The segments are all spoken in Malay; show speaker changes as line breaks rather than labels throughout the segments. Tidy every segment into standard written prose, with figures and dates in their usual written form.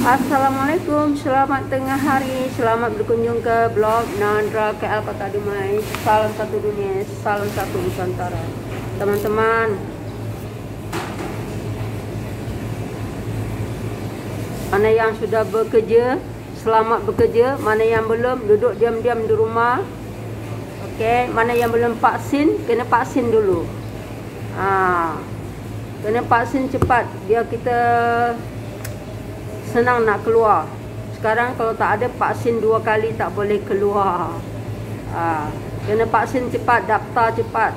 Assalamualaikum, selamat tengah hari, selamat berkunjung ke blog Nandra KL Kota Dumai. Salam satu dunia, salam satu Nusantara. Teman-teman, mana yang sudah bekerja, selamat bekerja. Mana yang belum, duduk diam-diam di rumah. Okey, mana yang belum vaksin, kena vaksin dulu. Kena vaksin cepat biar kita senang nak keluar. Sekarang kalau tak ada vaksin 2 kali tak boleh keluar. Kena vaksin cepat, daftar cepat.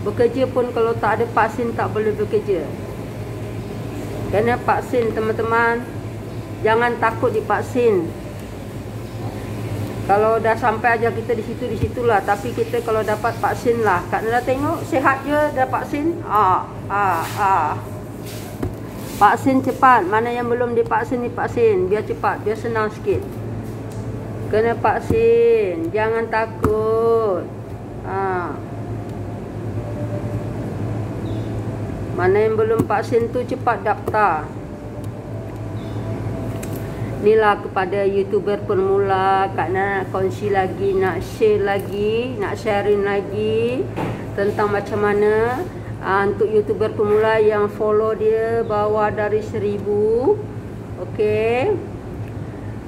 Bekerja pun kalau tak ada vaksin tak boleh bekerja. Kena vaksin teman-teman. Jangan takut divaksin. Kalau dah sampai aja kita di situlah. Tapi kita kalau dapat vaksin lah. Kak Nara tengok sihat je dah vaksin. Vaksin cepat. Mana yang belum divaksin, divaksin. Biar cepat, biar senang sikit. Kena vaksin. Jangan takut. Mana yang belum vaksin tu cepat daftar. Inilah kepada YouTuber pemula, Kak Nara nak kongsi lagi, nak share lagi, nak sharing lagi tentang macam mana untuk YouTuber pemula yang follow dia bawah dari 1000. Okey.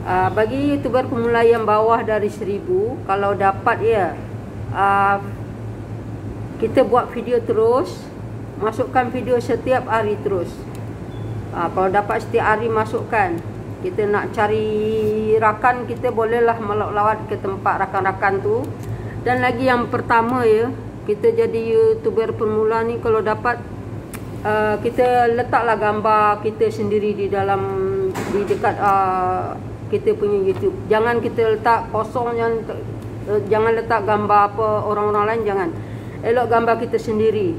Bagi YouTuber pemula yang bawah dari 1000, kalau dapat ya, kita buat video terus, masukkan video setiap hari terus. Kalau dapat setiap hari masukkan. Kita nak cari rakan, kita bolehlah melawat ke tempat rakan-rakan tu. Dan lagi yang pertama ya, kita jadi YouTuber pemula ni kalau dapat kita letaklah gambar kita sendiri di dalam, di dekat kita punya YouTube. Jangan kita letak kosong, jangan letak gambar apa orang-orang lain, jangan. Elok gambar kita sendiri.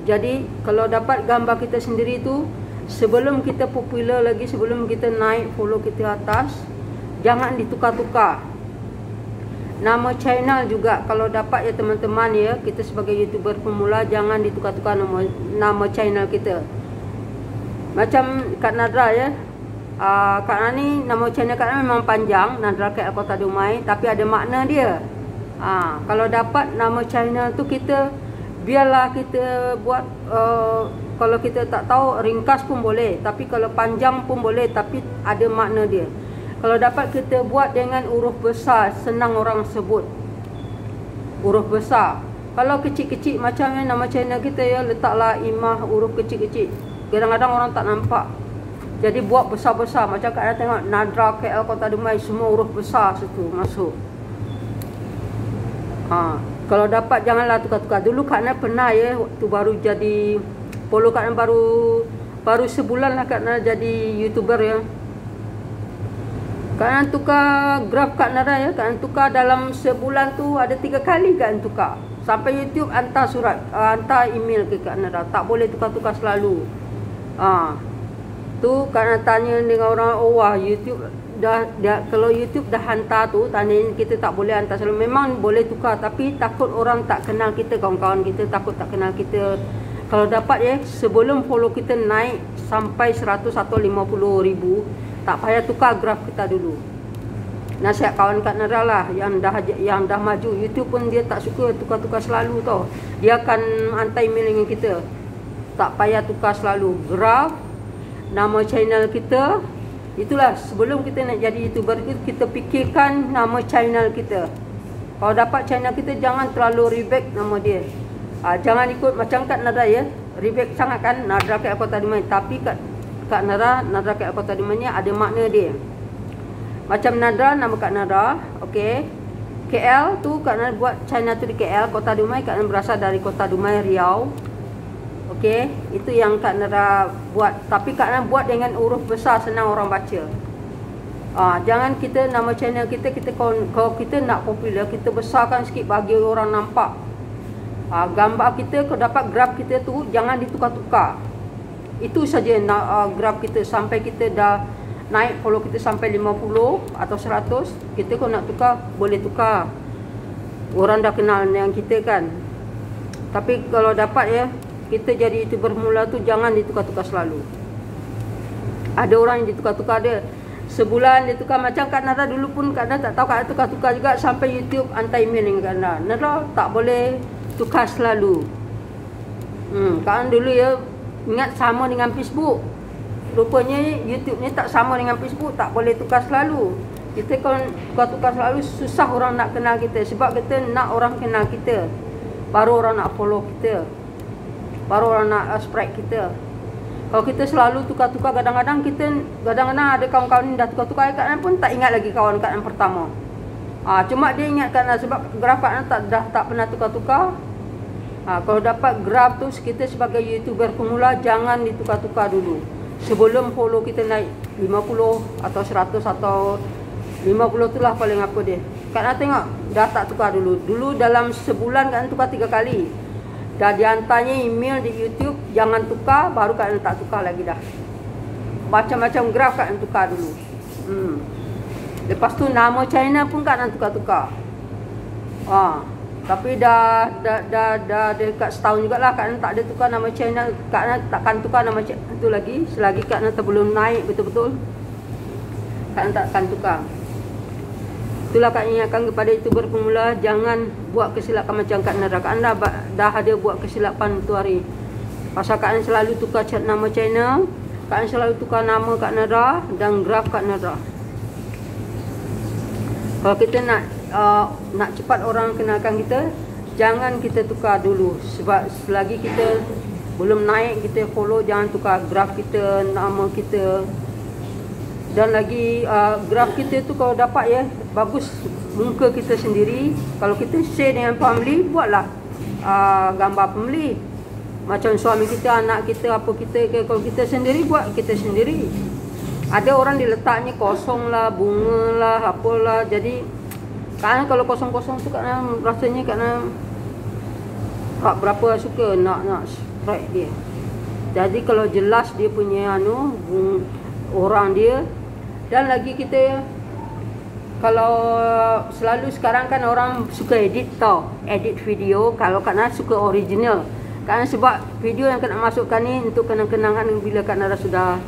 Jadi kalau dapat gambar kita sendiri tu, sebelum kita popular lagi, sebelum kita naik follow kita atas, jangan ditukar-tukar. Nama channel juga kalau dapat ya teman-teman ya, kita sebagai YouTuber pemula jangan ditukar-tukar nama channel kita. Macam Kak Nadra ya, Kak Nadra ni nama channel Kak Nadra memang panjang, Nandra KL Kota Dumai, tapi ada makna dia. Kalau dapat nama channel tu kita, biarlah kita buat, kalau kita tak tahu ringkas pun boleh, tapi kalau panjang pun boleh, tapi ada makna dia. Kalau dapat kita buat dengan huruf besar, senang orang sebut. Huruf besar. Kalau kecil-kecil macam nama channel kita ya, letaklah imah huruf kecil-kecil. Kadang-kadang orang tak nampak. Jadi buat besar-besar. Macam Kak Nara tengok Nandra KL Kota Dumai, semua huruf besar situ masuk. Kalau dapat janganlah tukar-tukar. Dulu Kak Nara pernah ya, waktu baru jadi follow Kak Nara baru sebulan lah Kak Nara jadi YouTuber ya. Kak Nara tukar graf Kak Nara ya. Kak Nara tukar dalam sebulan tu ada 3 kali Kak Nara tukar. Sampai YouTube hantar surat, hantar email ke Kak Nara. Tak boleh tukar-tukar selalu. Tu Kak Nara tanya dengan orang, wah YouTube kalau YouTube dah hantar tu, tanya kita tak boleh hantar selalu. Memang boleh tukar, tapi takut orang tak kenal kita, kawan-kawan kita takut tak kenal kita. Kalau dapat ya, sebelum follow kita naik sampai 100 atau 50,000, tak payah tukar graf kita dulu. Nasihat kawan Kak Nara lah yang dah maju. YouTube pun dia tak suka tukar-tukar selalu tau. Dia akan hantar email dengan kita. Tak payah tukar selalu graf, nama channel kita. Itulah sebelum kita nak jadi YouTuber, kita fikirkan nama channel kita. Kalau dapat channel kita, jangan terlalu rebek nama dia. Jangan ikut macam Kak Nara ya, rebek sangat kan, Nandra KL Kota Dumai. Tapi Kak Nara, Nandra KL Kota Dumai ni ada makna dia. Macam Nandra, nama Kak Nara, okey. KL tu Kak Nara buat channel tu di KL Kota Dumai, Kak Nara berasal dari Kota Dumai, Riau. Okey, itu yang Kak Nara buat. Tapi Kak Nara buat dengan huruf besar, senang orang baca. Jangan kita nama channel kita kalau kita nak popular, kita besarkan sikit bagi orang nampak. Gambar kita, kalau dapat graf kita tu jangan ditukar-tukar. Itu saja graf kita sampai kita dah naik follow kita sampai 50 atau 100, kita kalau nak tukar boleh tukar. Orang dah kenal dengan kita kan. Tapi kalau dapat ya, kita jadi YouTuber mula tu jangan ditukar-tukar selalu. Ada orang yang ditukar-tukar dia. sebulan dia tukar. Macam Kak Nara dulu pun Kak Nara tak tahu, Kak Nara tukar-tukar juga sampai YouTube hantar email dengan Kak Nara. Nara tak boleh tukar selalu. Kak Nara dulu ya ingat sama dengan Facebook. Rupanya YouTube ni tak sama dengan Facebook, tak boleh tukar selalu. Kita kalau tukar-tukar selalu susah orang nak kenal kita, sebab kita nak orang kenal kita, baru orang nak follow kita, baru orang nak subscribe kita. Kalau kita selalu tukar-tukar, kadang-kadang ada kawan-kawan ni dah tukar-tukar, Kak Nan pun tak ingat lagi kawan Kak Nan pertama. Cuma dia ingat Kak Nan sebab graf Kak Nan tak pernah tukar-tukar. Kalau dapat graf tu, kita sebagai YouTuber pemula jangan ditukar-tukar dulu. Sebelum follow kita naik 50 atau 100 atau 50 tu lah paling apa dia. Kak Nan tengok dah tak tukar dulu. Dulu dalam sebulan Kak Nan tukar 3 kali. Dah dihantarnya email di YouTube, jangan tukar, baru Kak Nan tak tukar lagi dah. Macam-macam graf Kak Nan tukar dulu. Lepas tu nama channel pun Kak Nan tukar-tukar. Tapi dah dekat setahun jugalah Kak Nan tak ada tukar nama channel. Kak Nan takkan tukar nama channel tu lagi selagi Kak Nan belum naik betul-betul. Kak Nan takkan tukar. Itulah Kak ingatkan kepada YouTuber pemula, jangan buat kesilapan macam Kak Nara. Kak Nara dah ada buat kesilapan tu hari. Pasal Kak Nara selalu tukar nama channel, Kak Nara selalu tukar nama Kak Nara dan graf Kak Nara. Kalau kita nak cepat orang kenalkan kita, jangan kita tukar dulu. Sebab selagi kita belum naik, kita follow, jangan tukar graf kita, nama kita. Dan lagi graf kita tu kalau dapat ya, bagus muka kita sendiri. Kalau kita share dengan family, buatlah gambar family. Macam suami kita, anak kita, apa kita. Kalau kita sendiri, buat kita sendiri. Ada orang diletaknya kosong lah, bunga lah, apalah. Jadi kan kalau kosong-kosong tu kan rasanya kan tak berapa suka nak sprite dia. Jadi kalau jelas dia punya orang dia. Dan lagi kita kalau selalu sekarang kan orang suka edit edit video. Kalau Kak Nara suka original. Kan sebab video yang Kak Nara masukkan ni untuk kenang-kenangan bila Kak Nara sudah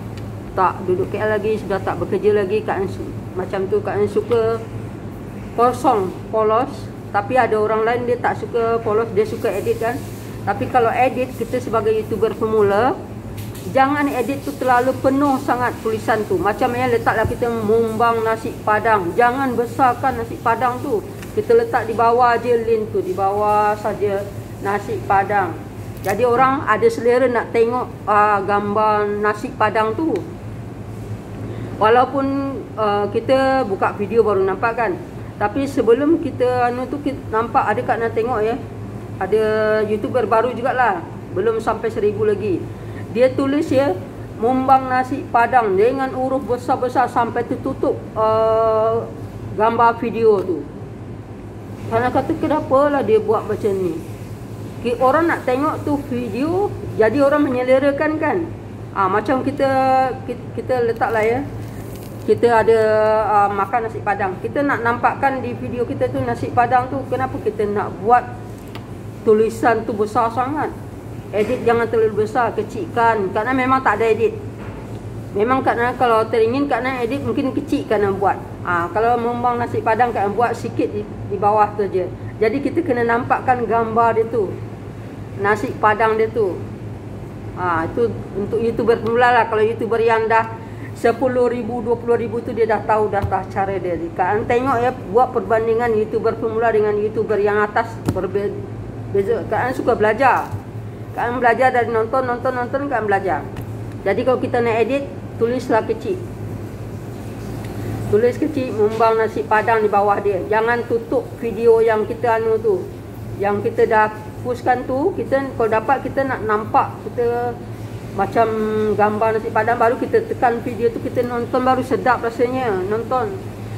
tak duduk KL lagi, sudah tak bekerja lagi. Kak Nara macam tu, Kak Nara suka kosong, polos. Tapi ada orang lain dia tak suka polos, dia suka edit kan. Tapi kalau edit, kita sebagai YouTuber pemula, jangan edit tu terlalu penuh sangat tulisan tu. Macam yang letaklah kita mumbang nasi padang, jangan besarkan nasi padang tu. Kita letak di bawah je link tu, di bawah saja nasi padang. Jadi orang ada selera nak tengok gambar nasi padang tu. Walaupun kita buka video baru nampak kan. Tapi sebelum kita kita nampak, ada Kak Nara tengok ya, ada YouTuber baru jugalah, belum sampai 1000 lagi. Dia tulis ya, mumbang nasi padang dengan huruf besar-besar sampai tertutup gambar video tu. Karena kata kenapa lah dia buat macam ni. Orang nak tengok tu video, jadi orang menyelerakan kan. Macam kita letaklah ya, kita ada makan nasi padang. Kita nak nampakkan di video kita tu nasi padang tu, kenapa kita nak buat tulisan tu besar sangat? Edit jangan terlalu besar, kecilkan. Kerana memang tak ada edit. Memang kerana kalau teringin kerana edit mungkin kecil kerana buat. Kalau mumbang nasi padang kerana buat sikit di bawah tu je. Jadi kita kena nampakkan gambar dia tu, nasi padang dia tu. Itu untuk YouTuber pemula lah. Kalau YouTuber yang dah 10,000, 20,000 tu dia dah tahu dah cara dia. Kalian tengok ya, buat perbandingan YouTuber pemula dengan YouTuber yang atas, berbeza. Kalian suka belajar. Kalian belajar dari nonton, kalian belajar. Jadi kalau kita nak edit, tulislah kecil. Tulis kecil, mumbang nasi padang di bawah dia. Jangan tutup video yang kita tu. Yang kita dah pushkan tu, kita kalau dapat kita nak nampak kita macam gambar nasi padang, baru kita tekan video tu, kita nonton baru sedap rasanya nonton.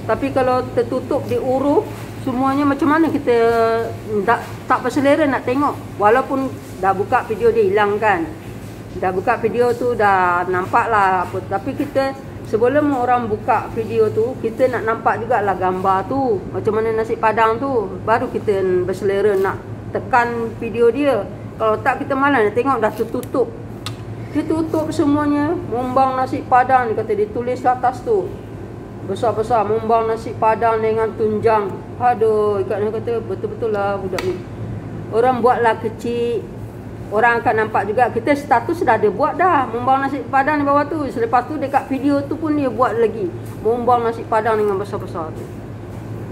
Tapi kalau tertutup di huruf semuanya, macam mana kita tak berselera nak tengok. Walaupun dah buka video dia hilang kan, dah buka video tu dah nampak lah apa. Tapi kita sebelum orang buka video tu, kita nak nampak jugalah gambar tu, macam mana nasi padang tu, baru kita berselera nak tekan video dia. Kalau tak, kita malas nak tengok, dah tertutup. Dia tutup semuanya, mumbang nasi padang, dia kata dia tulis atas tu. Besar-besar mumbang nasi padang dengan tunjang. Aduh, Kak Nah kata betul-betul lah budak ni. Orang buatlah kecil, orang akan nampak juga. Kita status dah ada buat dah mumbang nasi padang di bawah tu. Selepas tu dekat video tu pun dia buat lagi mumbang nasi padang dengan besar-besar tu.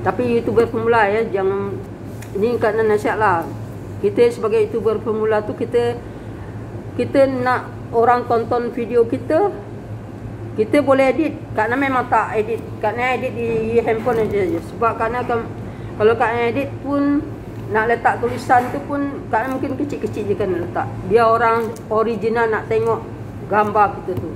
Tapi YouTuber pemula ya, jangan, ini Kak Nah nasihat lah. Kita sebagai YouTuber pemula tu, kita nak orang tonton video kita, kita boleh edit. Kak Nah memang tak edit. Kak Nah edit di handphone aja. Sebab Kak Nah kalau Kak Nah edit pun nak letak tulisan tu pun Kak Nah mungkin kecil-kecil je kan letak. Biar orang original nak tengok gambar kita tu.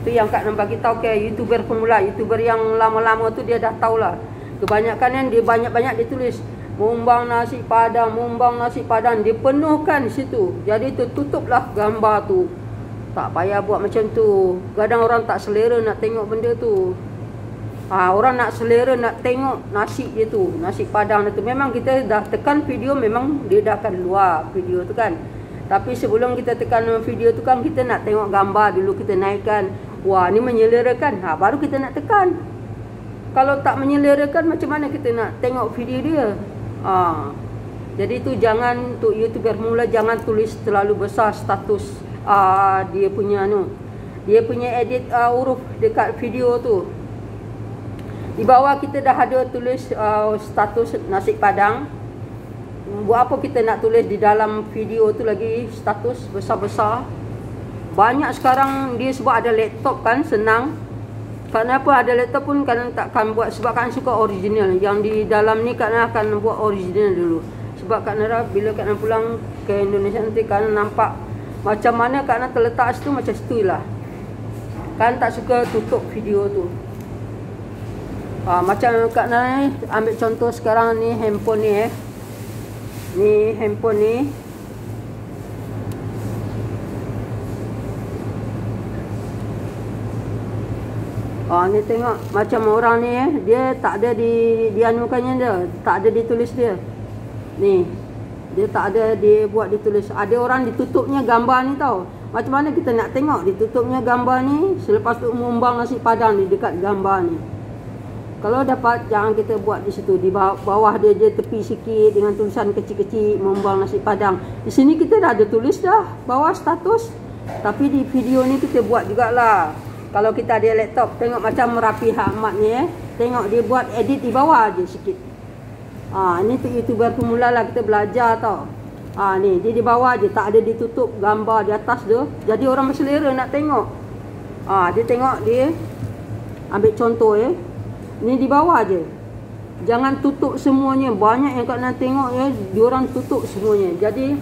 Tu yang Kak Nah bagi tahu ke YouTuber pemula. YouTuber yang lama-lama tu dia dah tahulah. Kebanyakan yang dia banyak-banyak dia tulis mumbang nasi padang, mumbang nasi padang. Dia penuhkan situ. Jadi tu tutuplah gambar tu. Tak payah buat macam tu. Kadang orang tak selera nak tengok benda tu. Orang nak selera nak tengok nasi dia tu, nasi padang dia tu. Memang kita dah tekan video, memang dia dah akan luar video tu kan. Tapi sebelum kita tekan video tu kan, kita nak tengok gambar dulu, kita naikkan. Wah, ni menyelerakan. Baru kita nak tekan. Kalau tak menyelerakan, macam mana kita nak tengok video dia? Jadi tu jangan, untuk YouTuber mula jangan tulis terlalu besar status dia punya dia punya edit huruf dekat video tu. Di bawah kita dah ada tulis status nasi padang. Buat apa kita nak tulis di dalam video tu lagi status besar-besar? Banyak sekarang dia sebab ada laptop kan, senang. Kenapa ada laptop pun Kak Nah takkan buat, sebab Kak Nah suka original. Yang di dalam ni Kak Nah akan buat original dulu. Sebab Kak Nah bila Kak Nah pulang ke Indonesia nanti Kak Nah nampak macam mana Kak Nah terletak situ, macam situ lah. Kak Nah tak suka tutup video tu. Macam Kak Nah ambil contoh sekarang ni handphone ni ni handphone ni. Ni tengok macam orang ni dia tak ada dianukannya dia, tak ada ditulis dia. Ni dia tak ada dia buat ditulis. Ada orang ditutupnya gambar ni tau. Macam mana kita nak tengok ditutupnya gambar ni, selepas tu mumbang nasi padang di dekat gambar ni. Kalau dapat, jangan kita buat di situ. Di bawah dia je tepi sikit dengan tulisan kecil-kecil mumbang nasi padang. Di sini kita dah ada tulis dah bawah status. Tapi di video ni kita buat jugalah. Kalau kita ada laptop, tengok macam Rafi Ahmad ni tengok dia buat edit di bawah je sikit. Ni tu YouTuber pemula lah, kita belajar tau. Ni dia di bawah je, tak ada ditutup gambar di atas tu. Jadi orang berselera nak tengok. Dia tengok dia ambil contoh ni di bawah je. Jangan tutup semuanya. Banyak yang Kak Nah tengok diorang tutup semuanya. Jadi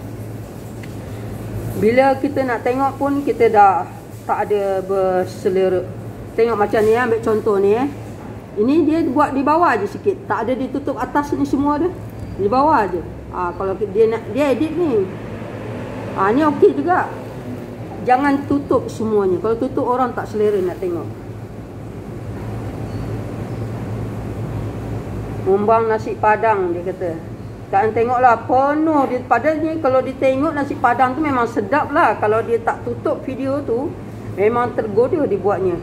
bila kita nak tengok pun kita dah tak ada berselera. Tengok macam ni, ambil contoh ni ini dia buat di bawah je sikit. Tak ada ditutup atas ni semua dia. Di bawah je. Kalau dia edit ni. Ni okey juga. Jangan tutup semuanya. Kalau tutup orang tak selera nak tengok. Mumbang nasi padang dia kata. Kak Nah tengoklah penuh dia. Padahal ni kalau dia tengok nasi padang tu memang sedap lah. Kalau dia tak tutup video tu, memang tergoda dibuatnya.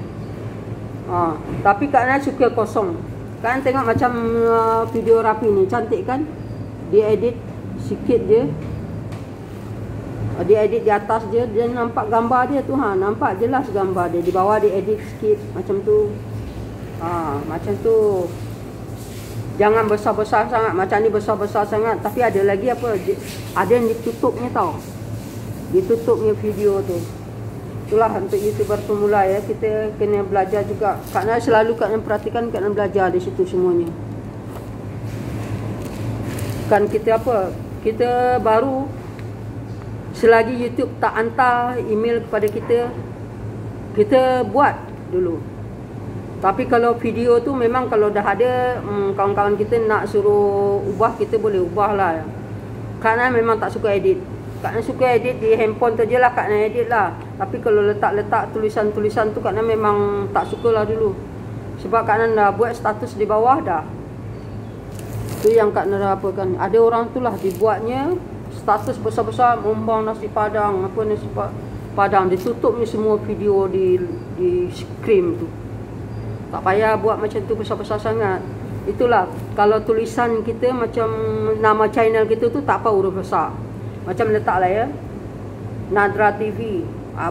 Tapi Kak Nah suka kosong. Kak Nah tengok macam video Rafi ni, cantik kan? Dia edit sikit je. Dia edit di atas je, dia nampak gambar dia tu. Nampak jelas gambar dia. Di bawah dia edit sikit macam tu. Macam tu. Jangan besar-besar sangat. Macam ni besar-besar sangat. Tapi ada lagi apa? Ada yang ditutupnya tau. Ditutupnya video tu. Itulah untuk YouTuber pemula kita kena belajar juga. Kak Nah selalu Kak Nah perhatikan, Kak Nah belajar di situ semuanya. Kan kita apa? Kita baru, selagi YouTube tak hantar email kepada kita, kita buat dulu. Tapi kalau video tu memang kalau dah ada kawan-kawan kita nak suruh ubah, kita boleh ubah lah. Kak Nah memang tak suka edit. Kak Nah suka edit di handphone tu je lah Kak Nah edit lah. Tapi kalau letak-letak tulisan-tulisan tu Kak Nah memang tak suka lah dulu. Sebab Kak Nah dah buat status di bawah dah. Tu yang Kak Nah apa kan. Ada orang tu lah dibuatnya status besar-besar mumbang nasi padang, apa nasi padang. Ditutupnya semua video di screen tu. Tak payah buat macam tu besar-besar sangat. Itulah, kalau tulisan kita macam nama channel kita tu tak apa huruf besar. Macam letaklah ya, Nadra TV.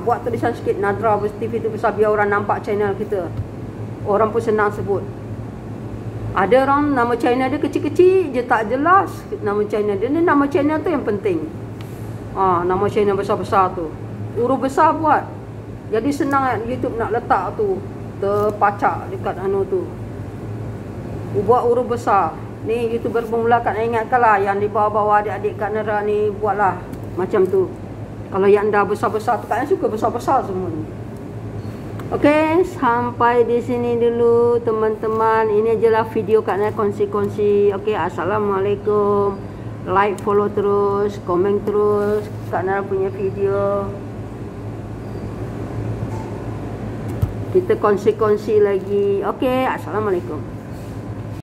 Buat tulisan sikit Nadra TV tu besar, biar orang nampak channel kita. Orang pun senang sebut. Ada orang nama channel dia kecil-kecil je, tak jelas nama channel dia. Ni nama channel tu yang penting. Nama channel besar-besar tu, huruf besar buat. Jadi senang YouTube nak letak tu, terpacak dekat tu. Buat huruf besar. Ni YouTuber pemula kat ingatkanlah, yang di bawah-bawah adik-adik Kak Nara ni, buatlah macam tu. Kalau yang dah besar-besar tu, Kak Nara suka besar-besar semua ni. Okey, sampai di sini dulu teman-teman. Ini adalah video Kak Nara kongsi-kongsi. Okey, assalamualaikum. Like, follow terus, komen terus Kak Nara punya video. Kita kongsi-kongsi lagi. Okey, assalamualaikum.